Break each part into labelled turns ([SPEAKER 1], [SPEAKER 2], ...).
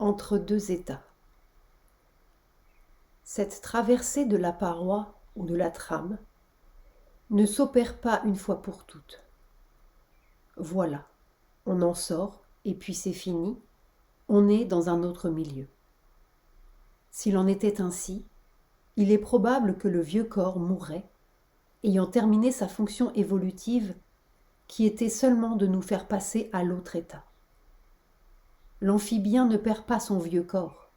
[SPEAKER 1] entre deux états. Cette traversée de la paroi ou de la trame ne s'opère pas une fois pour toutes. Voilà, on en sort et puis c'est fini, on est dans un autre milieu. S'il en était ainsi, il est probable que le vieux corps mourrait, ayant terminé sa fonction évolutive qui était seulement de nous faire passer à l'autre état. L'amphibien ne perd pas son vieux corps.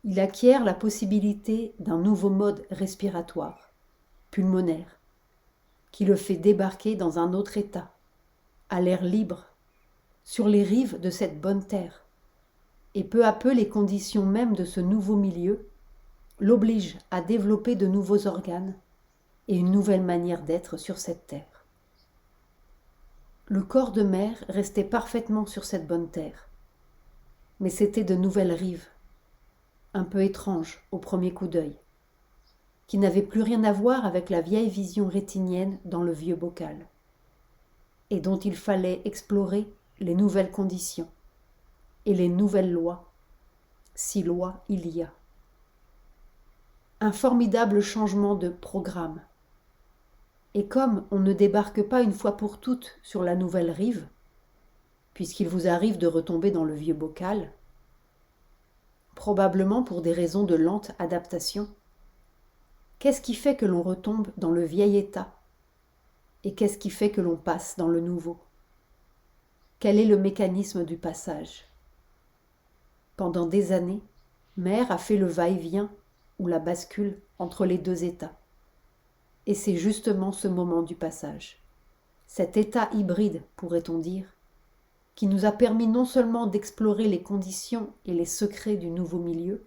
[SPEAKER 1] Il acquiert la possibilité d'un nouveau mode respiratoire, pulmonaire, qui le fait débarquer dans un autre état, à l'air libre, sur les rives de cette bonne terre. Et peu à peu, les conditions mêmes de ce nouveau milieu l'obligent à développer de nouveaux organes et une nouvelle manière d'être sur cette terre. Le corps de mer restait parfaitement sur cette bonne terre, mais c'était de nouvelles rives, un peu étranges au premier coup d'œil, qui n'avaient plus rien à voir avec la vieille vision rétinienne dans le vieux bocal, et dont il fallait explorer les nouvelles conditions et les nouvelles lois, si lois il y a. Un formidable changement de programme. Et comme on ne débarque pas une fois pour toutes sur la nouvelle rive, puisqu'il vous arrive de retomber dans le vieux bocal, probablement pour des raisons de lente adaptation, qu'est-ce qui fait que l'on retombe dans le vieil état? Et qu'est-ce qui fait que l'on passe dans le nouveau? Quel est le mécanisme du passage? Pendant des années, Mère a fait le va-et-vient ou la bascule entre les deux états. Et c'est justement ce moment du passage, cet état hybride, pourrait-on dire, qui nous a permis non seulement d'explorer les conditions et les secrets du nouveau milieu,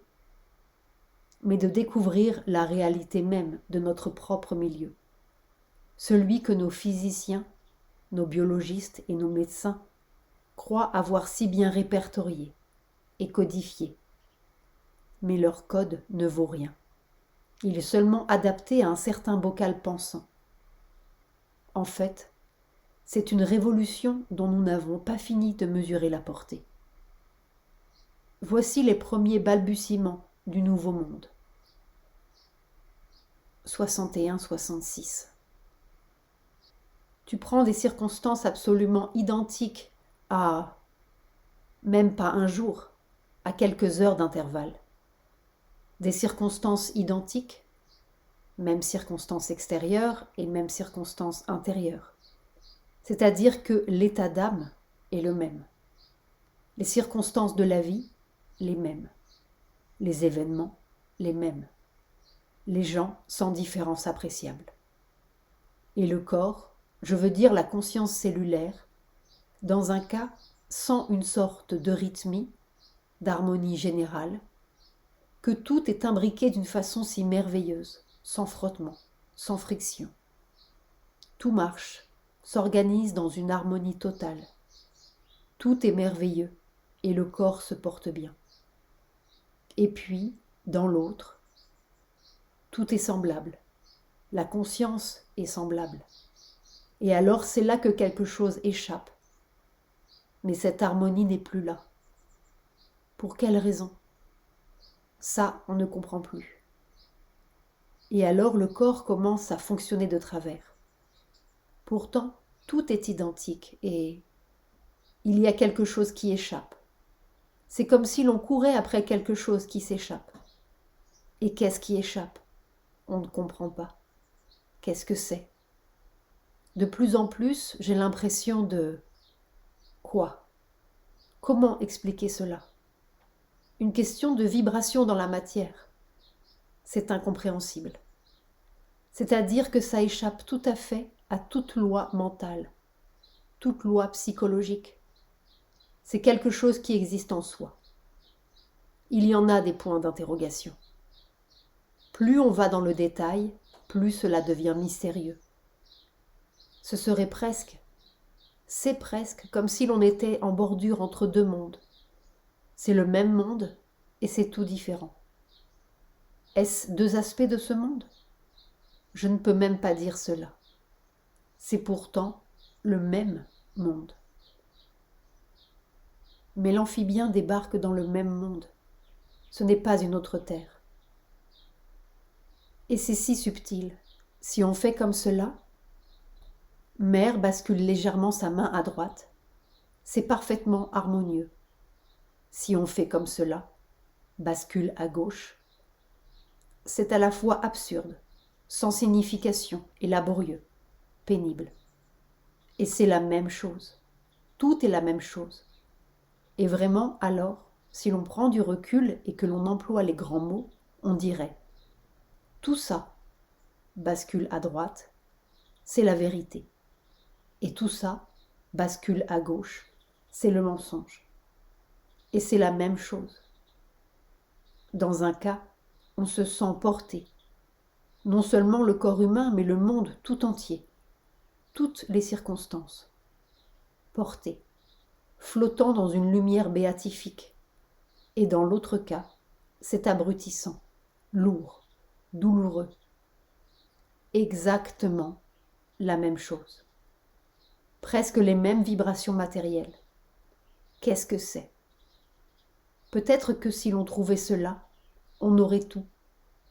[SPEAKER 1] mais de découvrir la réalité même de notre propre milieu, celui que nos physiciens, nos biologistes et nos médecins croient avoir si bien répertorié et codifié. Mais leur code ne vaut rien. Il est seulement adapté à un certain bocal pensant. En fait, c'est une révolution dont nous n'avons pas fini de mesurer la portée. Voici les premiers balbutiements du nouveau monde. 61-66. Tu prends des circonstances absolument identiques à, même pas un jour, à quelques heures d'intervalle. Des circonstances identiques, même circonstances extérieures et même circonstances intérieures. C'est-à-dire que l'état d'âme est le même. Les circonstances de la vie, les mêmes. Les événements, les mêmes. Les gens sans différence appréciable. Et le corps, je veux dire la conscience cellulaire, dans un cas sans une sorte de rythmie, d'harmonie générale, que tout est imbriqué d'une façon si merveilleuse, sans frottement, sans friction. Tout marche, s'organise dans une harmonie totale. Tout est merveilleux et le corps se porte bien. Et puis, dans l'autre, tout est semblable. La conscience est semblable. Et alors c'est là que quelque chose échappe. Mais cette harmonie n'est plus là. Pour quelle raison? Ça, on ne comprend plus. Et alors le corps commence à fonctionner de travers. Pourtant, tout est identique et il y a quelque chose qui échappe. C'est comme si l'on courait après quelque chose qui s'échappe. Et qu'est-ce qui échappe? On ne comprend pas. Qu'est-ce que c'est? De plus en plus, j'ai l'impression de... Quoi? Comment expliquer cela? Une question de vibration dans la matière. C'est incompréhensible. C'est-à-dire que ça échappe tout à fait à toute loi mentale, toute loi psychologique. C'est quelque chose qui existe en soi. Il y en a des points d'interrogation. Plus on va dans le détail, plus cela devient mystérieux. Ce serait presque, c'est presque comme si l'on était en bordure entre deux mondes. C'est le même monde et c'est tout différent. Est-ce deux aspects de ce monde? Je ne peux même pas dire cela. C'est pourtant le même monde. mais l'amphibien débarque dans le même monde. Ce n'est pas une autre terre. Et c'est si subtil. Si on fait comme cela, Mère bascule légèrement sa main à droite. C'est parfaitement harmonieux. Si on fait comme cela, bascule à gauche. C'est à la fois absurde, sans signification et laborieux, pénible. Et c'est la même chose. Tout est la même chose. Et vraiment, alors, si l'on prend du recul et que l'on emploie les grands mots, on dirait tout ça, bascule à droite, c'est la vérité. Et tout ça, bascule à gauche, c'est le mensonge. Et c'est la même chose. Dans un cas, on se sent porté. Non seulement le corps humain, mais le monde tout entier. Toutes les circonstances. Porté. Flottant dans une lumière béatifique. Et dans l'autre cas, c'est abrutissant, lourd, douloureux. Exactement la même chose. Presque les mêmes vibrations matérielles. Qu'est-ce que c'est ? Peut-être que si l'on trouvait cela, on aurait tout,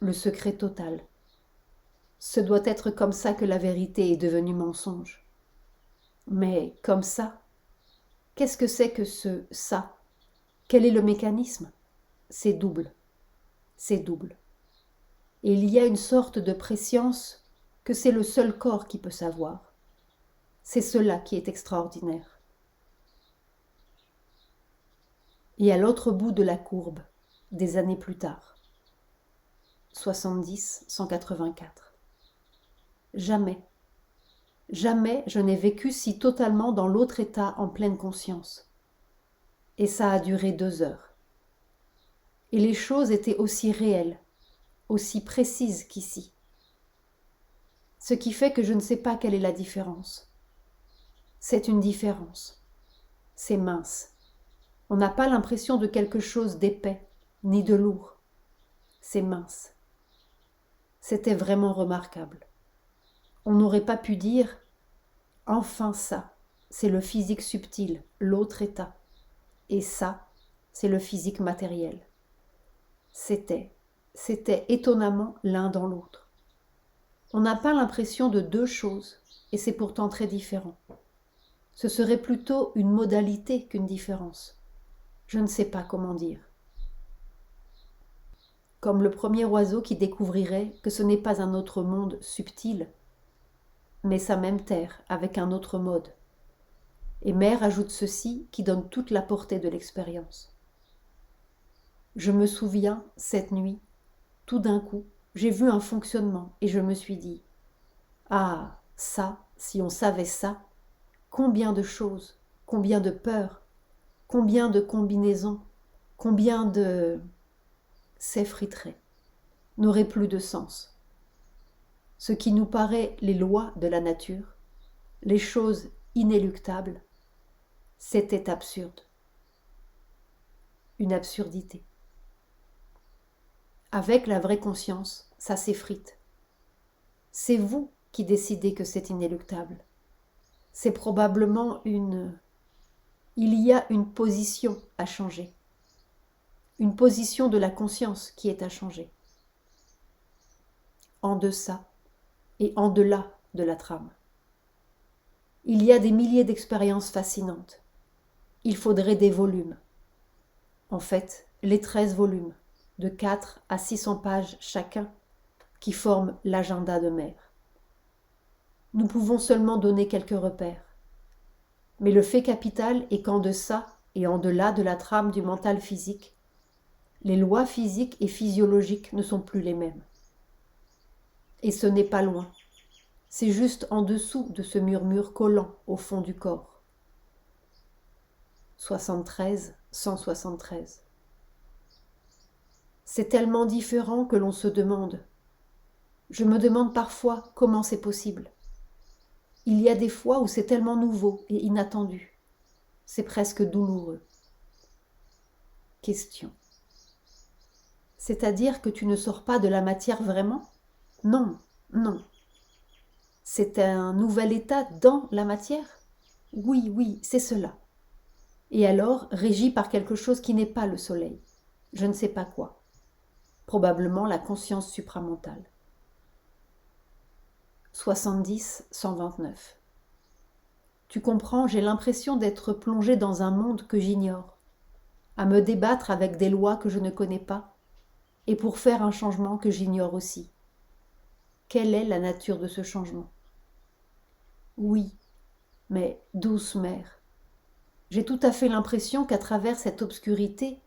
[SPEAKER 1] le secret total. Ce doit être comme ça que la vérité est devenue mensonge. Mais comme ça, qu'est-ce que c'est que ce ça ? Quel est le mécanisme ? C'est double. C'est double. Et il y a une sorte de prescience que c'est le seul corps qui peut savoir. C'est cela qui est extraordinaire. Et à l'autre bout de la courbe, des années plus tard, 70-184. Jamais je n'ai vécu si totalement dans l'autre état en pleine conscience. Et ça a duré 2 heures. Et les choses étaient aussi réelles, aussi précises qu'ici. Ce qui fait que je ne sais pas quelle est la différence. C'est une différence. C'est mince. On n'a pas l'impression de quelque chose d'épais, ni de lourd. C'est mince. C'était vraiment remarquable. On n'aurait pas pu dire « Enfin ça, c'est le physique subtil, l'autre état. Et ça, c'est le physique matériel. » C'était étonnamment l'un dans l'autre. On n'a pas l'impression de 2 choses, et c'est pourtant très différent. Ce serait plutôt une modalité qu'une différence. Je ne sais pas comment dire. Comme le premier oiseau qui découvrirait que ce n'est pas un autre monde subtil, mais sa même terre avec un autre mode. Et Mère ajoute ceci qui donne toute la portée de l'expérience. Je me souviens, cette nuit, tout d'un coup, j'ai vu un fonctionnement et je me suis dit « Ah, ça, si on savait ça, combien de choses, combien de peurs, combien de combinaisons, combien de... s'effriterait, n'aurait plus de sens. Ce qui nous paraît les lois de la nature, les choses inéluctables, c'était absurde. Une absurdité. Avec la vraie conscience, ça s'effrite. C'est vous qui décidez que c'est inéluctable. C'est probablement une... Il y a une position à changer. Une position de la conscience qui est à changer. En deçà et en delà de la trame. Il y a des milliers d'expériences fascinantes. Il faudrait des volumes. En fait, les 13 volumes, de 4 à 600 pages chacun, qui forment l'agenda de Mère. Nous pouvons seulement donner quelques repères. Mais le fait capital est qu'en deçà et en delà de la trame du mental physique, les lois physiques et physiologiques ne sont plus les mêmes. Et ce n'est pas loin. C'est juste en dessous de ce murmure collant au fond du corps. 73, 173. C'est tellement différent que l'on se demande. Je me demande parfois comment c'est possible. Il y a des fois où c'est tellement nouveau et inattendu. C'est presque douloureux. Question. C'est-à-dire que tu ne sors pas de la matière vraiment ? Non, non. C'est un nouvel état dans la matière ? Oui, c'est cela. et alors régi par quelque chose qui n'est pas le soleil. Je ne sais pas quoi. Probablement la conscience supramentale. 70-129. Tu comprends, j'ai l'impression d'être plongé dans un monde que j'ignore, à me débattre avec des lois que je ne connais pas, et pour faire un changement que j'ignore aussi. Quelle est la nature de ce changement? Oui, mais douce mère, j'ai tout à fait l'impression qu'à travers cette obscurité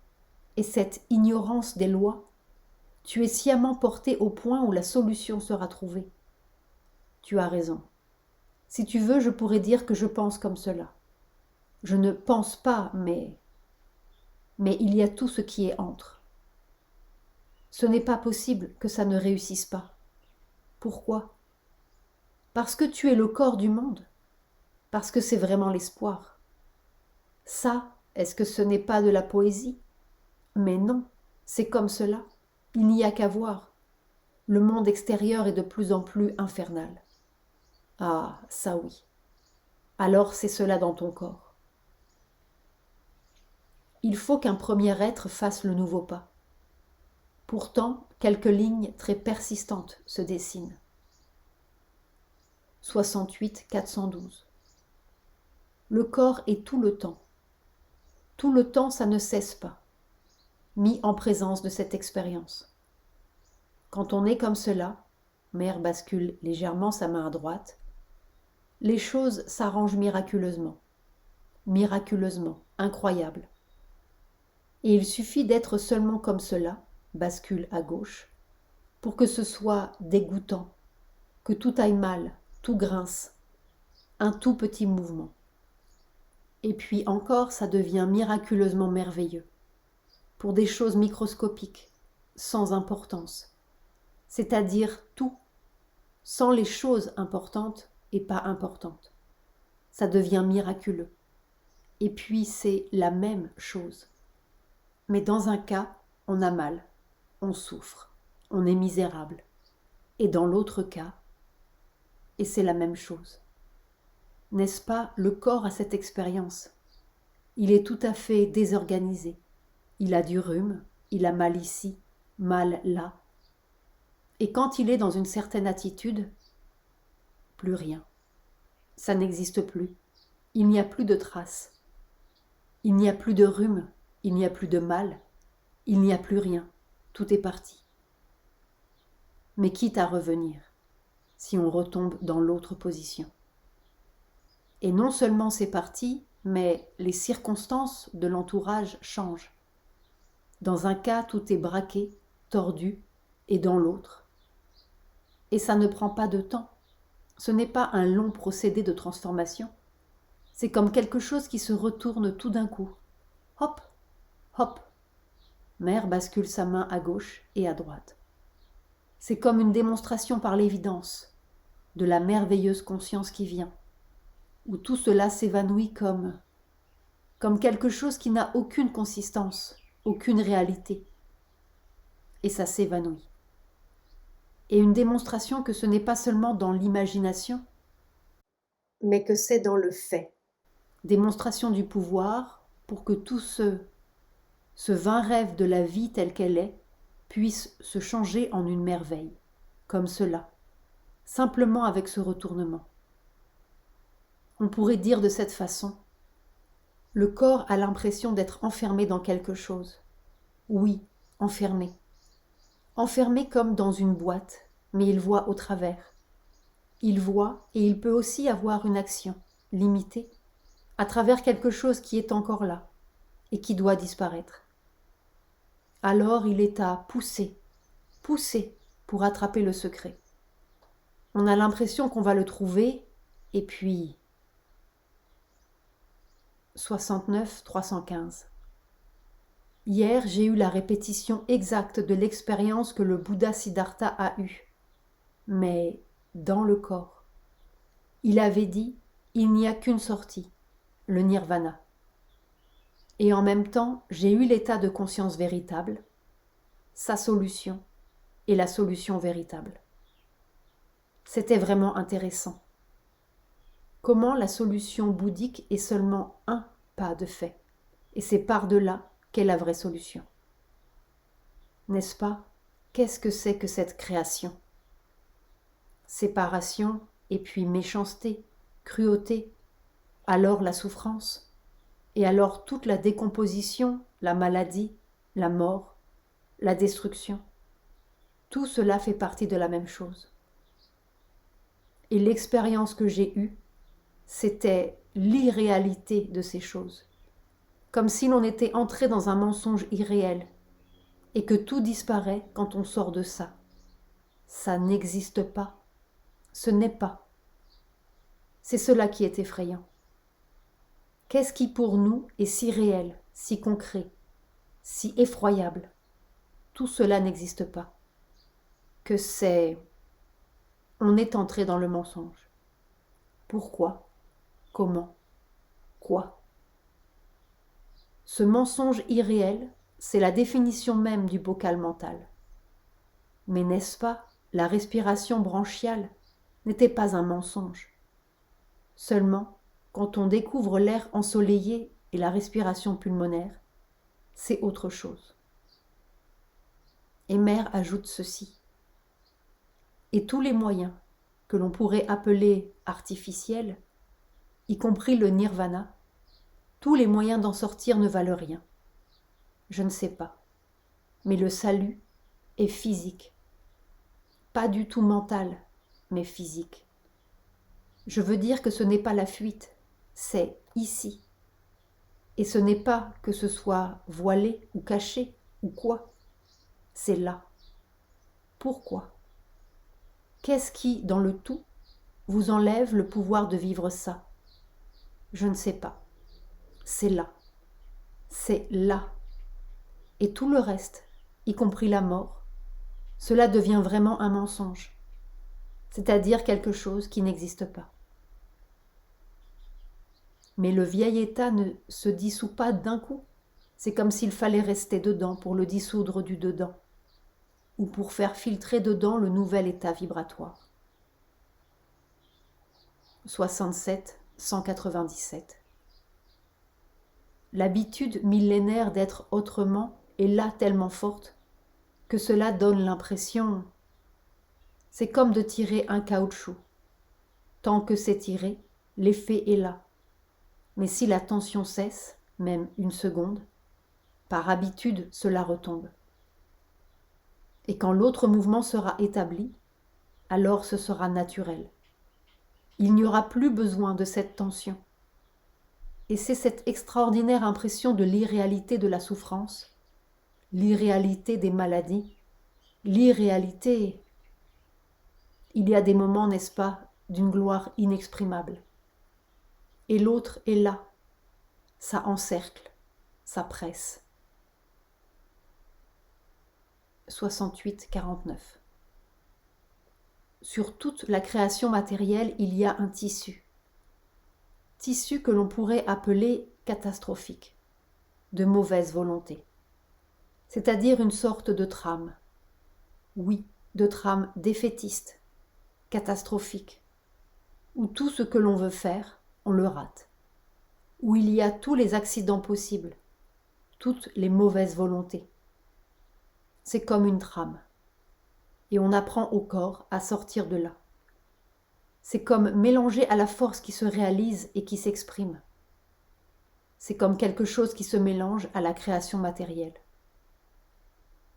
[SPEAKER 1] et cette ignorance des lois, tu es sciemment porté au point où la solution sera trouvée. Tu as raison. Si tu veux, je pourrais dire que je pense comme cela. Je ne pense pas, mais il y a tout ce qui est entre. Ce n'est pas possible que ça ne réussisse pas. Pourquoi? Parce que tu es le corps du monde, parce que c'est vraiment l'espoir. Ça, est-ce que ce n'est pas de la poésie? Mais non, c'est comme cela. Il n'y a qu'à voir. Le monde extérieur est de plus en plus infernal. Ah, ça oui. Alors c'est cela dans ton corps. Il faut qu'un premier être fasse le nouveau pas. Pourtant, quelques lignes très persistantes se dessinent. 68-412. Le corps est tout le temps. Tout le temps, ça ne cesse pas, mis en présence de cette expérience. Quand on est comme cela, Mère bascule légèrement sa main à droite, les choses s'arrangent miraculeusement, incroyable. Et il suffit d'être seulement comme cela, bascule à gauche, pour que ce soit dégoûtant, que tout aille mal, tout grince, un tout petit mouvement. Et puis encore, ça devient miraculeusement merveilleux, pour des choses microscopiques, sans importance, c'est-à-dire tout, sans les choses importantes et pas importantes. Ça devient miraculeux. Et puis c'est la même chose. Mais dans un cas, on a mal, on souffre, on est misérable. Et dans l'autre cas, et c'est la même chose. N'est-ce pas, le corps a cette expérience. Il est tout à fait désorganisé. Il a du rhume, il a mal ici, mal là. Et quand il est dans une certaine attitude, plus rien. Ça n'existe plus. Il n'y a plus de traces. Il n'y a plus de rhume, il n'y a plus de mal, il n'y a plus rien. Tout est parti. Mais quitte à revenir, si on retombe dans l'autre position. Et non seulement c'est parti, mais les circonstances de l'entourage changent. Dans un cas, tout est braqué, tordu, et dans l'autre. Et ça ne prend pas de temps. Ce n'est pas un long procédé de transformation. C'est comme quelque chose qui se retourne tout d'un coup. Hop, hop. Mère bascule sa main à gauche et à droite. C'est comme une démonstration par l'évidence de la merveilleuse conscience qui vient, où tout cela s'évanouit comme quelque chose qui n'a aucune consistance, aucune réalité. Et ça s'évanouit. Et une démonstration que ce n'est pas seulement dans l'imagination, mais que c'est dans le fait. Démonstration du pouvoir pour que tout ce vain rêve de la vie telle qu'elle est puisse se changer en une merveille, comme cela, simplement avec ce retournement. On pourrait dire de cette façon, le corps a l'impression d'être enfermé dans quelque chose. Oui, enfermé. Enfermé comme dans une boîte, mais il voit au travers. Il voit et il peut aussi avoir une action, limitée, à travers quelque chose qui est encore là et qui doit disparaître. Alors il est à pousser pour attraper le secret. On a l'impression qu'on va le trouver et puis 69-315. Hier, j'ai eu la répétition exacte de l'expérience que le Bouddha Siddhartha a eue, mais dans le corps. Il avait dit, il n'y a qu'une sortie, le nirvana. Et en même temps, j'ai eu l'état de conscience véritable, sa solution et la solution véritable. C'était vraiment intéressant. Comment la solution bouddhique est seulement un pas de fait, Et c'est par-delà qu'est la vraie solution. N'est-ce pas? Qu'est-ce que c'est que cette création? Séparation, et puis méchanceté, cruauté, alors la souffrance, et alors toute la décomposition, la maladie, la mort, la destruction. Tout cela fait partie de la même chose. Et l'expérience que j'ai eue, c'était l'irréalité de ces choses. Comme si l'on était entré dans un mensonge irréel, et que tout disparaît quand on sort de ça. Ça n'existe pas. Ce n'est pas. C'est cela qui est effrayant. Qu'est-ce qui pour nous est si réel, si concret, si effroyable? Tout cela n'existe pas. Que c'est... On est entré dans le mensonge. Pourquoi? Comment? Quoi? Ce mensonge irréel, c'est la définition même du bocal mental. Mais n'est-ce pas, la respiration branchiale n'était pas un mensonge. Seulement, quand on découvre l'air ensoleillé et la respiration pulmonaire, c'est autre chose. Et Mère ajoute ceci. Et tous les moyens que l'on pourrait appeler artificiels, y compris le nirvana, tous les moyens d'en sortir ne valent rien. Je ne sais pas. Mais le salut est physique. Pas du tout mental, mais physique. Je veux dire que ce n'est pas la fuite, c'est ici. Et ce n'est pas que ce soit voilé ou caché ou quoi. C'est là. Pourquoi? Qu'est-ce qui, dans le tout, vous enlève le pouvoir de vivre ça? Je ne sais pas. C'est là. C'est là. Et tout le reste, y compris la mort, cela devient vraiment un mensonge, c'est-à-dire quelque chose qui n'existe pas. Mais le vieil état ne se dissout pas d'un coup. C'est comme s'il fallait rester dedans pour le dissoudre du dedans, ou pour faire filtrer dedans le nouvel état vibratoire. 67, 197. L'habitude millénaire d'être autrement est là tellement forte que cela donne l'impression... C'est comme de tirer un caoutchouc. Tant que c'est tiré, l'effet est là. Mais si la tension cesse, même une seconde, par habitude cela retombe. Et quand l'autre mouvement sera établi, alors ce sera naturel. Il n'y aura plus besoin de cette tension. Et c'est cette extraordinaire impression de l'irréalité de la souffrance, l'irréalité des maladies, l'irréalité... Il y a des moments, n'est-ce pas, d'une gloire inexprimable. Et l'autre est là, ça encercle, ça presse. 68-49. Sur toute la création matérielle, il y a un tissu. Tissu que l'on pourrait appeler catastrophique, de mauvaise volonté. C'est-à-dire une sorte de trame. Oui, de trame défaitiste, catastrophique, où tout ce que l'on veut faire, on le rate. Où il y a tous les accidents possibles, toutes les mauvaises volontés. C'est comme une trame. Et on apprend au corps à sortir de là. C'est comme mélanger à la force qui se réalise et qui s'exprime. C'est comme quelque chose qui se mélange à la création matérielle.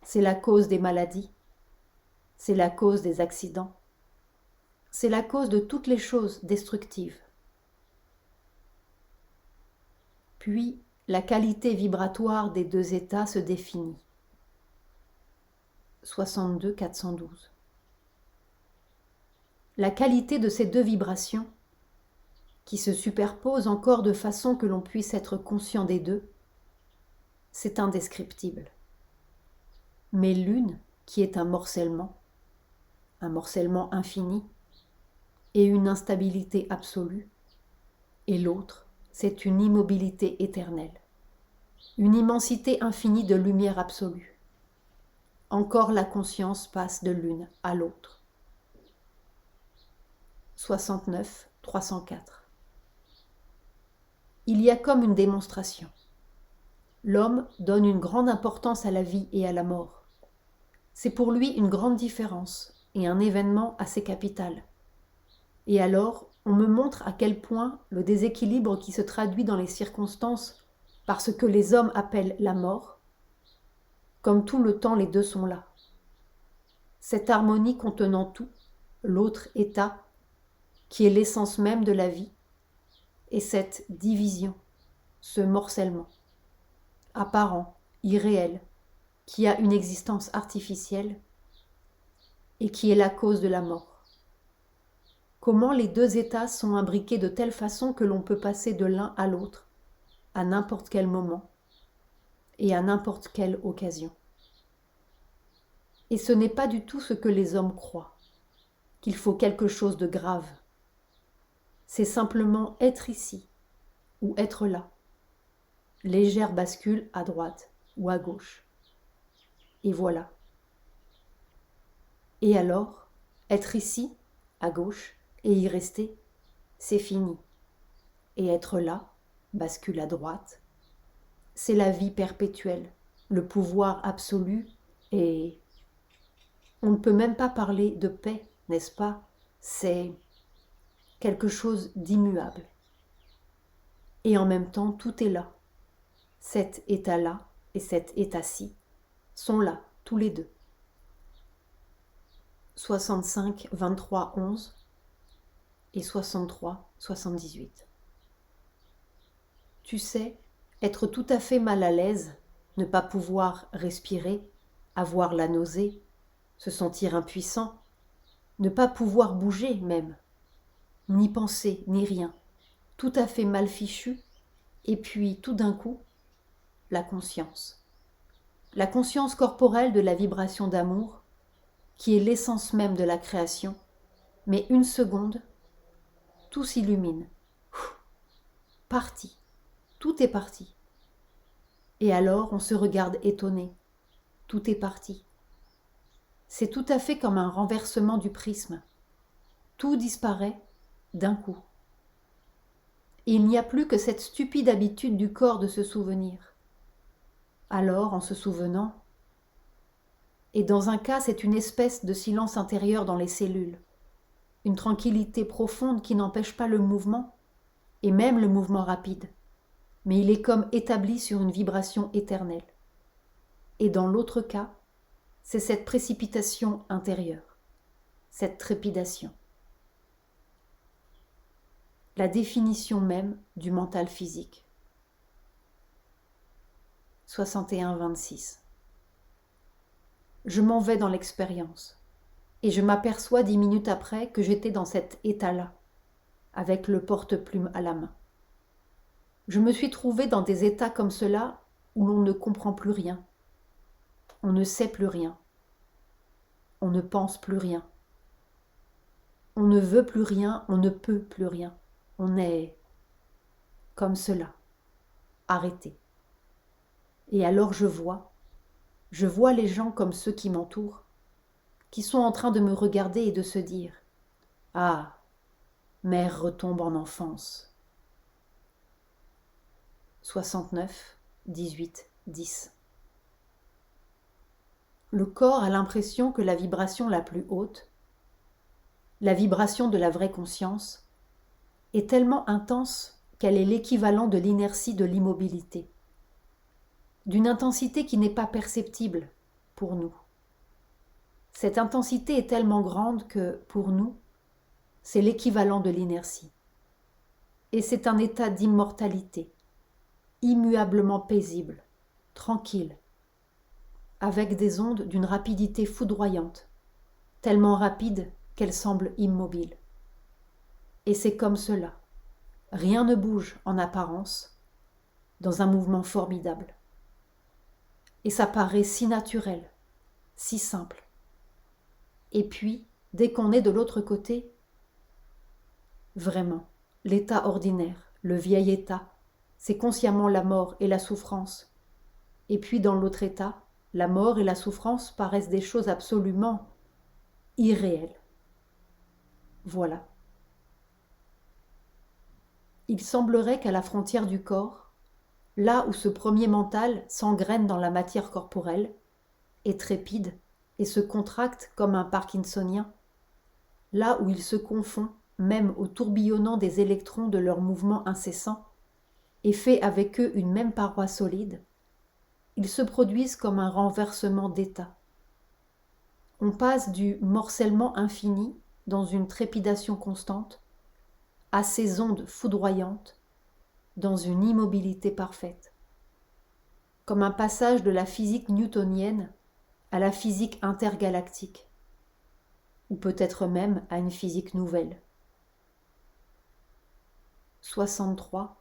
[SPEAKER 1] C'est la cause des maladies. C'est la cause des accidents. C'est la cause de toutes les choses destructives. Puis, la qualité vibratoire des deux états se définit. 62-412. La qualité de ces deux vibrations, qui se superposent encore de façon que l'on puisse être conscient des deux, c'est indescriptible. Mais l'une, qui est un morcellement infini, et une instabilité absolue, et l'autre, c'est une immobilité éternelle, une immensité infinie de lumière absolue. Encore la conscience passe de l'une à l'autre. 69-304. Il y a comme une démonstration. l'homme donne une grande importance à la vie et à la mort. C'est pour lui une grande différence et un événement assez capital. Et alors, on me montre à quel point le déséquilibre qui se traduit dans les circonstances par ce que les hommes appellent la mort, comme tout le temps les deux sont là. Cette harmonie contenant tout, l'autre état, qui est l'essence même de la vie, et cette division, ce morcellement, apparent, irréel, qui a une existence artificielle et qui est la cause de la mort. Comment les deux états sont imbriqués de telle façon que l'on peut passer de l'un à l'autre, à n'importe quel moment et à n'importe quelle occasion. Et ce n'est pas du tout ce que les hommes croient, qu'il faut quelque chose de grave. C'est simplement être ici ou être là. Légère bascule à droite ou à gauche. Et voilà. Et alors, être ici, à gauche, et y rester, c'est fini. Et être là, bascule à droite, c'est la vie perpétuelle, le pouvoir absolu, et on ne peut même pas parler de paix, n'est-ce pas? C'est quelque chose d'immuable. Et en même temps, tout est là. Cet état-là et cet état-ci sont là, tous les deux. 65, 23, 11 et 63, 78. Tu sais, être tout à fait mal à l'aise, ne pas pouvoir respirer, avoir la nausée, se sentir impuissant, ne pas pouvoir bouger même, ni penser, ni rien, tout à fait mal fichu, et puis tout d'un coup, la conscience. La conscience corporelle de la vibration d'amour, qui est l'essence même de la création, mais une seconde, tout s'illumine. Parti. Tout est parti. Et alors on se regarde étonné. Tout est parti. C'est tout à fait comme un renversement du prisme. Tout disparaît d'un coup. Et il n'y a plus que cette stupide habitude du corps de se souvenir. Alors, en se souvenant, et dans un cas, c'est une espèce de silence intérieur dans les cellules, une tranquillité profonde qui n'empêche pas le mouvement, et même le mouvement rapide, mais il est comme établi sur une vibration éternelle. Et dans l'autre cas, c'est cette précipitation intérieure, cette trépidation. La définition même du mental physique. 61-26. Je m'en vais dans l'expérience, et je m'aperçois 10 minutes après que j'étais dans cet état-là, avec le porte-plume à la main. Je me suis trouvée dans des états comme cela où l'on ne comprend plus rien, on ne sait plus rien, on ne pense plus rien, on ne veut plus rien, on ne peut plus rien, on est comme cela, arrêté. Et alors je vois les gens comme ceux qui m'entourent, qui sont en train de me regarder et de se dire « Ah, mère retombe en enfance ». 69, 18, 10. Le corps a l'impression que la vibration la plus haute, la vibration de la vraie conscience, est tellement intense qu'elle est l'équivalent de l'inertie de l'immobilité, d'une intensité qui n'est pas perceptible pour nous. Cette intensité est tellement grande que, pour nous, c'est l'équivalent de l'inertie. Et c'est un état d'immortalité, immuablement paisible, tranquille, avec des ondes d'une rapidité foudroyante, tellement rapide qu'elles semblent immobiles. Et c'est comme cela. Rien ne bouge en apparence, dans un mouvement formidable. Et ça paraît si naturel, si simple. Et puis, dès qu'on est de l'autre côté, vraiment, l'état ordinaire, le vieil état, c'est consciemment la mort et la souffrance. Et puis dans l'autre état, la mort et la souffrance paraissent des choses absolument irréelles. Voilà. Il semblerait qu'à la frontière du corps, là où ce premier mental s'engraine dans la matière corporelle, et trépide, et se contracte comme un parkinsonien, là où il se confond même au tourbillonnant des électrons de leurs mouvements incessants, et fait avec eux une même paroi solide, ils se produisent comme un renversement d'état. On passe du morcellement infini dans une trépidation constante à ces ondes foudroyantes dans une immobilité parfaite, comme un passage de la physique newtonienne à la physique intergalactique, ou peut-être même à une physique nouvelle. 63,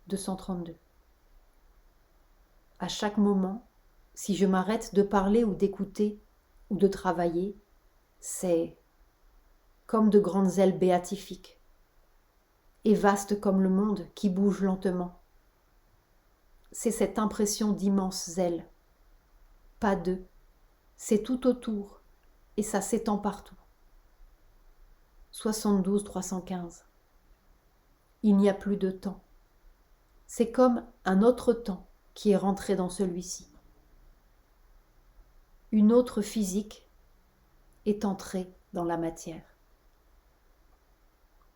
[SPEAKER 1] 232. À chaque moment, si je m'arrête de parler ou d'écouter ou de travailler, c'est comme de grandes ailes béatifiques, et vastes comme le monde qui bouge lentement. C'est cette impression d'immenses ailes, pas deux, c'est tout autour, et ça s'étend partout. 72, 315. Il n'y a plus de temps. C'est comme un autre temps qui est rentré dans celui-ci. Une autre physique est entrée dans la matière.